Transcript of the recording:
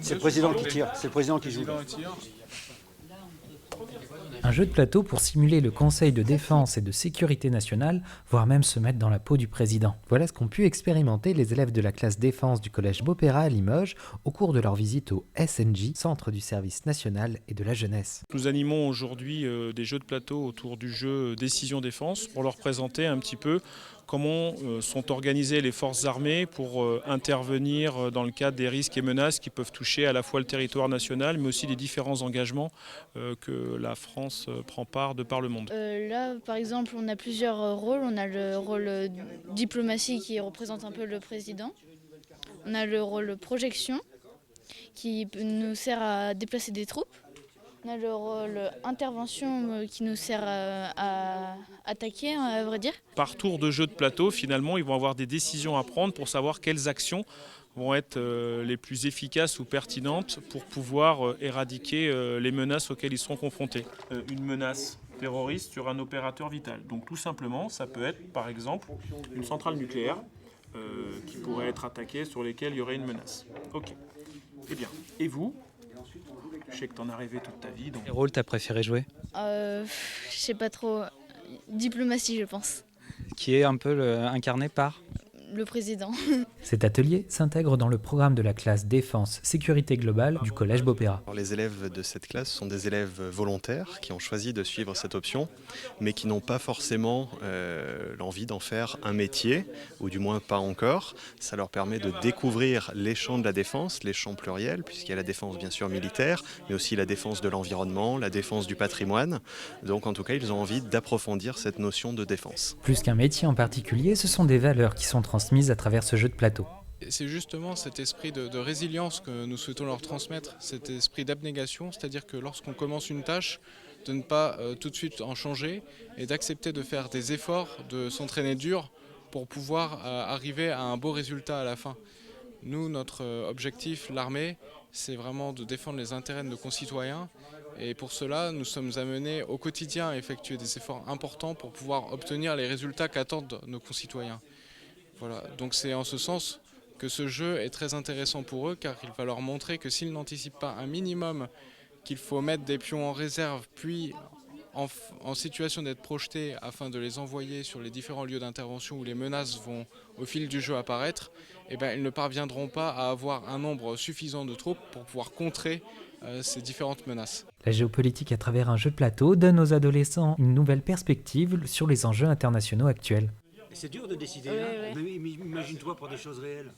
C'est le président qui tire, c'est le président qui joue. Un jeu de plateau pour simuler le Conseil de défense et de sécurité nationale, voire même se mettre dans la peau du président. Voilà ce qu'ont pu expérimenter les élèves de la classe défense du collège Beaupéra à Limoges au cours de leur visite au SNJ, Centre du service national et de la jeunesse. Nous animons aujourd'hui des jeux de plateau autour du jeu Décision Défense pour leur présenter un petit peu comment sont organisées les forces armées pour intervenir dans le cadre des risques et menaces qui peuvent toucher à la fois le territoire national mais aussi les différents engagements que la France prend part de par le monde. Là, par exemple, on a plusieurs rôles. On a le rôle diplomatie qui représente un peu le président. On a le rôle projection qui nous sert à déplacer des troupes. On a le rôle intervention qui nous sert à attaquer, à vrai dire. Par tour de jeu de plateau, finalement, ils vont avoir des décisions à prendre pour savoir quelles actions vont être les plus efficaces ou pertinentes pour pouvoir éradiquer les menaces auxquelles ils seront confrontés. Une menace terroriste sur un opérateur vital. Donc tout simplement, ça peut être par exemple une centrale nucléaire qui pourrait être attaquée, sur lesquelles il y aurait une menace. Ok. Eh bien, et vous ? Je sais que tu en as rêvé toute ta vie. Donc... Quel rôle t'as préféré jouer ? Je sais pas trop. Diplomatie, je pense. Qui est un peu incarné par ? Le président. Cet atelier s'intègre dans le programme de la classe Défense Sécurité Globale du Collège Beaupéra. Alors, les élèves de cette classe sont des élèves volontaires qui ont choisi de suivre cette option, mais qui n'ont pas forcément l'envie d'en faire un métier, ou du moins pas encore. Ça leur permet de découvrir les champs de la défense, les champs pluriels, puisqu'il y a la défense bien sûr militaire, mais aussi la défense de l'environnement, la défense du patrimoine. Donc en tout cas, ils ont envie d'approfondir cette notion de défense. Plus qu'un métier en particulier, ce sont des valeurs qui sont transmises à travers ce jeu de plateau. C'est justement cet esprit de résilience que nous souhaitons leur transmettre, cet esprit d'abnégation, c'est-à-dire que lorsqu'on commence une tâche, de ne pas tout de suite en changer et d'accepter de faire des efforts, de s'entraîner dur pour pouvoir arriver à un beau résultat à la fin. Nous, notre objectif, l'armée, c'est vraiment de défendre les intérêts de nos concitoyens et pour cela, nous sommes amenés au quotidien à effectuer des efforts importants pour pouvoir obtenir les résultats qu'attendent nos concitoyens. Voilà, donc c'est en ce sens que ce jeu est très intéressant pour eux car il va leur montrer que s'ils n'anticipent pas un minimum qu'il faut mettre des pions en réserve puis en situation d'être projetés afin de les envoyer sur les différents lieux d'intervention où les menaces vont au fil du jeu apparaître, eh bien, ils ne parviendront pas à avoir un nombre suffisant de troupes pour pouvoir contrer ces différentes menaces. La géopolitique à travers un jeu de plateau donne aux adolescents une nouvelle perspective sur les enjeux internationaux actuels. C'est dur de décider, Ouais. mais imagine-toi pour des choses réelles.